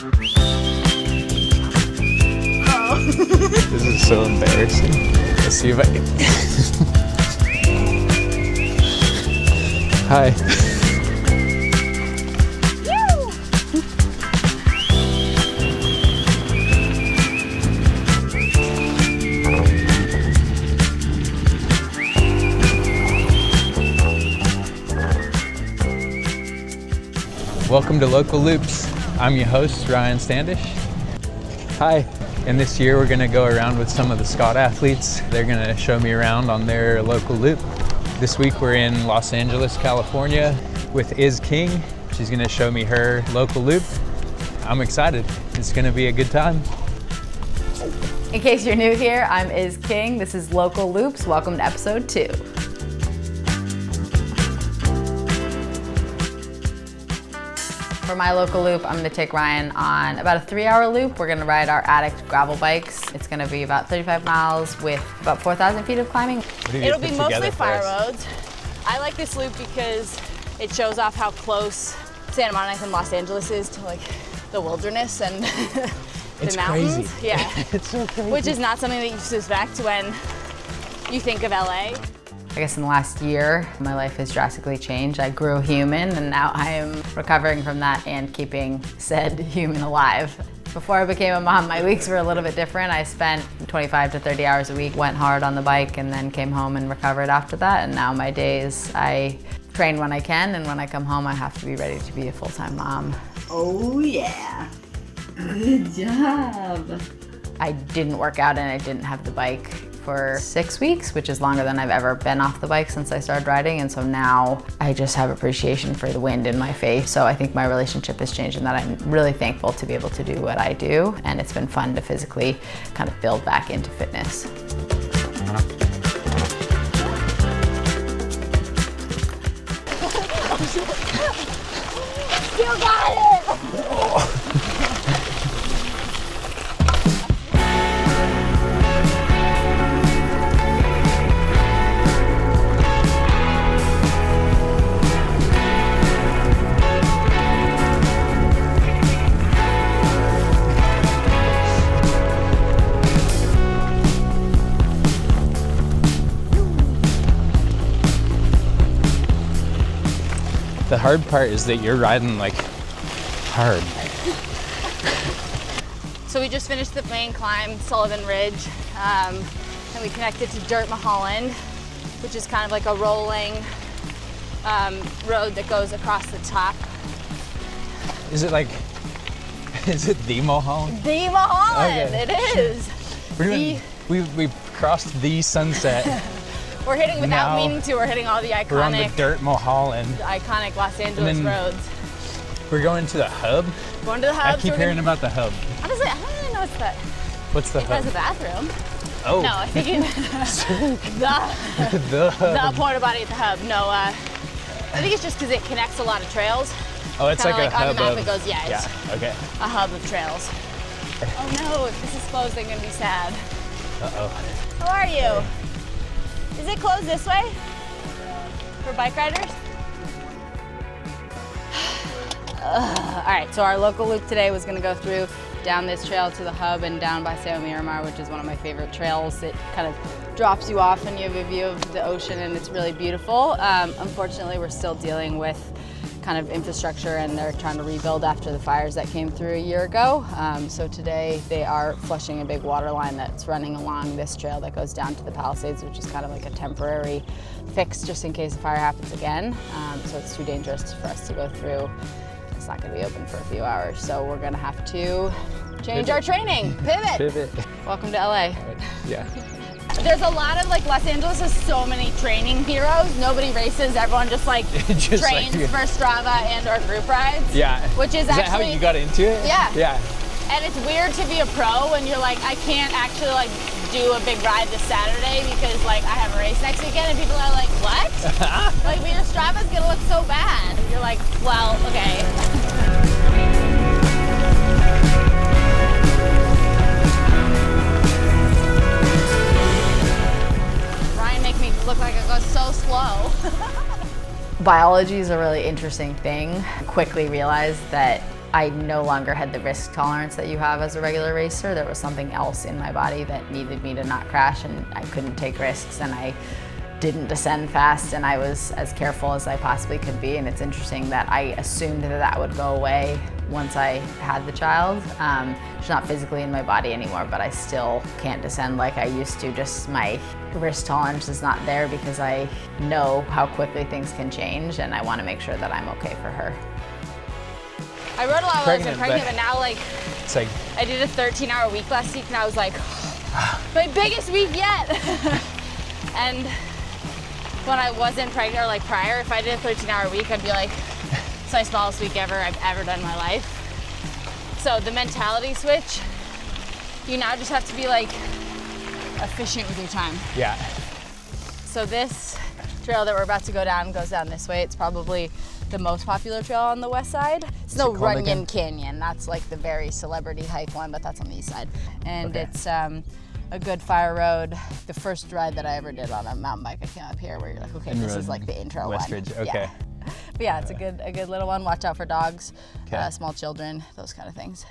This is so embarrassing. Let's see if I can. Hi. Welcome to Local Loops. I'm your host, Ryan Standish. Hi. And this year we're gonna go around with some of the Scott athletes. They're gonna show me around on their local loop. This week we're in Los Angeles, California with Is King. She's gonna show me her local loop. I'm excited. It's gonna be a good time. In case you're new here, I'm Is King. This is Local Loops. Welcome to episode 2. For my local loop, I'm gonna take Ryan on about a 3-hour loop. We're gonna ride our Addict Gravel bikes. It's gonna be about 35 miles with about 4,000 feet of climbing. It'll be mostly fire roads. I like this loop because it shows off how close Santa Monica and Los Angeles is to like the wilderness and the mountains. Crazy. Yeah, It's so crazy. which is not something that you suspect when you think of LA. I guess in the last year, my life has drastically changed. I grew human and now I am recovering from that and keeping said human alive. Before I became a mom, my weeks were a little bit different. I spent 25 to 30 hours a week, went hard on the bike and then came home and recovered after that. And now my days, I train when I can, and when I come home, I have to be ready to be a full-time mom. Oh yeah, good job. I didn't work out and I didn't have the bike for 6 weeks, which is longer than I've ever been off the bike since I started riding. And so now I just have appreciation for the wind in my face. So I think my relationship has changed in that I'm really thankful to be able to do what I do. And it's been fun to physically kind of build back into fitness. Still got it! The hard part is that you're riding like hard. So we just finished the main climb, Sullivan Ridge, and we connected to Dirt Mulholland, which is kind of like a rolling road that goes across the top. Is it the Mulholland? The Mulholland, Okay. It is. We've crossed the sunset. We're hitting without Now meaning to. We're hitting all the We're on the iconic Los Angeles then roads. We're going to the hub. Going to the I hub. keep hearing about the hub. Honestly, I don't really know what's that. What's the It hub? has a bathroom. Oh. No, I think The hub. the porta potty at the hub. No, I think it's just because it connects a lot of trails. Oh, it's Kinda like a on hub the map of, it goes, yeah, it's yeah, okay. a hub of trails. Oh no, if this is closed, I'm gonna be sad. Uh-oh. How are you? Is it closed this way? For bike riders? All right, so our local loop today was gonna go through down this trail to the hub and down by Sao Miramar, which is one of my favorite trails. It kind of drops you off and you have a view of the ocean and it's really beautiful. Unfortunately, we're still dealing with kind of infrastructure and they're trying to rebuild after the fires that came through a year ago. So today they are flushing a big water line that's running along this trail that goes down to the Palisades, which is kind of like a temporary fix just in case a fire happens again. So it's too dangerous for us to go through. It's not gonna be open for a few hours. So we're gonna have to change our training, pivot. Pivot. Welcome to LA. Yeah. There's a lot of like, Los Angeles has so many training heroes. Nobody races, everyone just like Just trains like- for Strava and or group rides. Yeah. Which is that how actually- you got into it? Yeah. Yeah. And it's weird to be a pro when you're like, I can't actually like do a big ride this Saturday because like I have a race next weekend, and people are like, what? Like, but your Strava's gonna look so bad. And you're like, well, okay. Ryan make me look like I go so slow. Biology is a really interesting thing. I quickly realized that I no longer had the risk tolerance that you have as a regular racer. There was something else in my body that needed me to not crash, and I couldn't take risks, and I didn't descend fast, and I was as careful as I possibly could be. And it's interesting that I assumed that that would go away once I had the child. It's not physically in my body anymore, but I still can't descend like I used to. Just my risk tolerance is not there because I know how quickly things can change, and I want to make sure that I'm okay for her. I rode a lot while I was pregnant, but now it's like I did a 13-hour week last week, and I was like, my biggest week yet. And when I wasn't pregnant, or like prior, if I did a 13-hour week, I'd be like, it's my smallest week ever I've ever done in my life. So the mentality switch, you now just have to be like efficient with your time. Yeah. So this trail that we're about to go down goes down this way. It's probably the most popular trail on the west side. It's no Runyon Canyon. That's like the very celebrity hike one, but that's on the east side. And it's a good fire road. The first ride that I ever did on a mountain bike, I came up here where you're like, okay, this is like the intro West one. Ridge, okay. Yeah. But yeah, it's a good little one. Watch out for dogs, small children, those kind of things.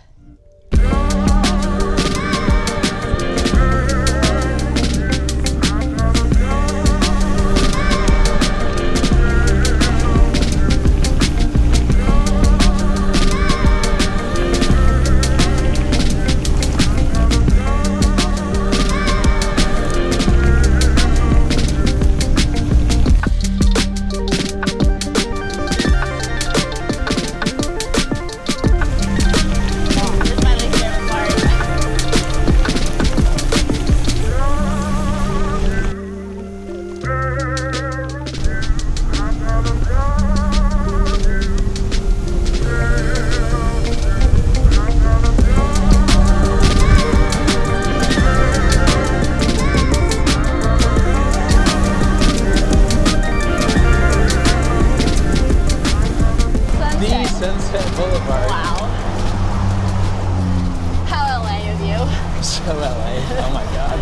Oh my God.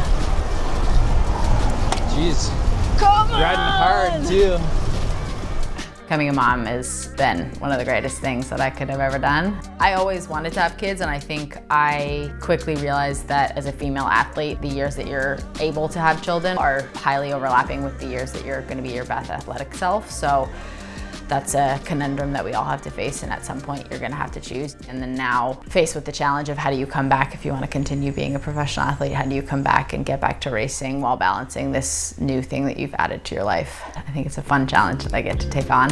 Jeez. Come on! Riding hard too. Becoming a mom has been one of the greatest things that I could have ever done. I always wanted to have kids, and I think I quickly realized that as a female athlete, the years that you're able to have children are highly overlapping with the years that you're going to be your best athletic self. So that's a conundrum that we all have to face, and at some point you're going to have to choose. And then now, faced with the challenge of how do you come back if you want to continue being a professional athlete, how do you come back and get back to racing while balancing this new thing that you've added to your life? I think it's a fun challenge that I get to take on.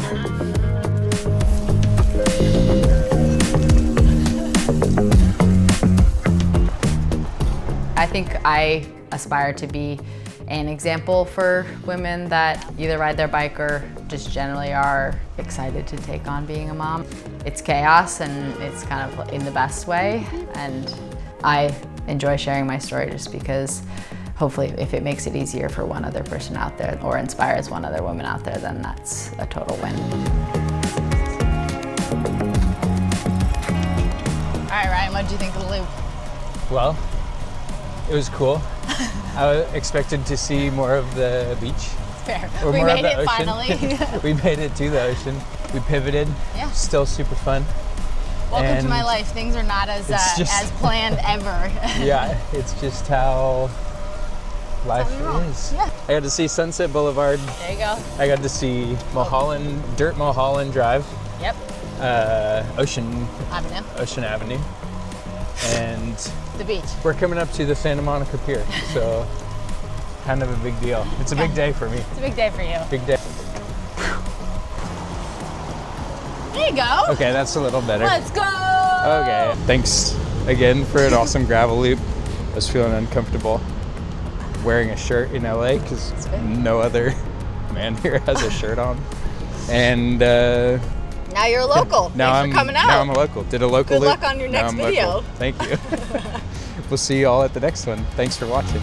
I think I aspire to be an example for women that either ride their bike or just generally are excited to take on being a mom. It's chaos, and it's kind of in the best way, and I enjoy sharing my story just because hopefully if it makes it easier for one other person out there or inspires one other woman out there, then that's a total win. All right, Ryan, what did you think of the loop? Well, it was cool. I expected to see more of the beach. Fair. Or We more made of the it ocean. finally. We made it to the ocean. We pivoted. Yeah. Still super fun. Welcome to And my life. Things are not as as planned ever. Yeah, it's just how life is. Yeah. I got to see Sunset Boulevard. There you go. I got to see Mulholland, Dirt Mulholland Drive. Yep. Ocean Avenue. And The beach. we're coming up to the Santa Monica Pier, so kind of a big deal. It's a big day for me. It's a big day for you. Big day. There you go. Okay, that's a little better. Let's go. Okay, thanks again for an awesome gravel loop. I was feeling uncomfortable wearing a shirt in LA because no other man here has a shirt on. And Now you're a local. Thanks for coming out. Now I'm a local. Did a local Good loop. luck on your Now next I'm video. local. Thank you. We'll see you all at the next one. Thanks for watching.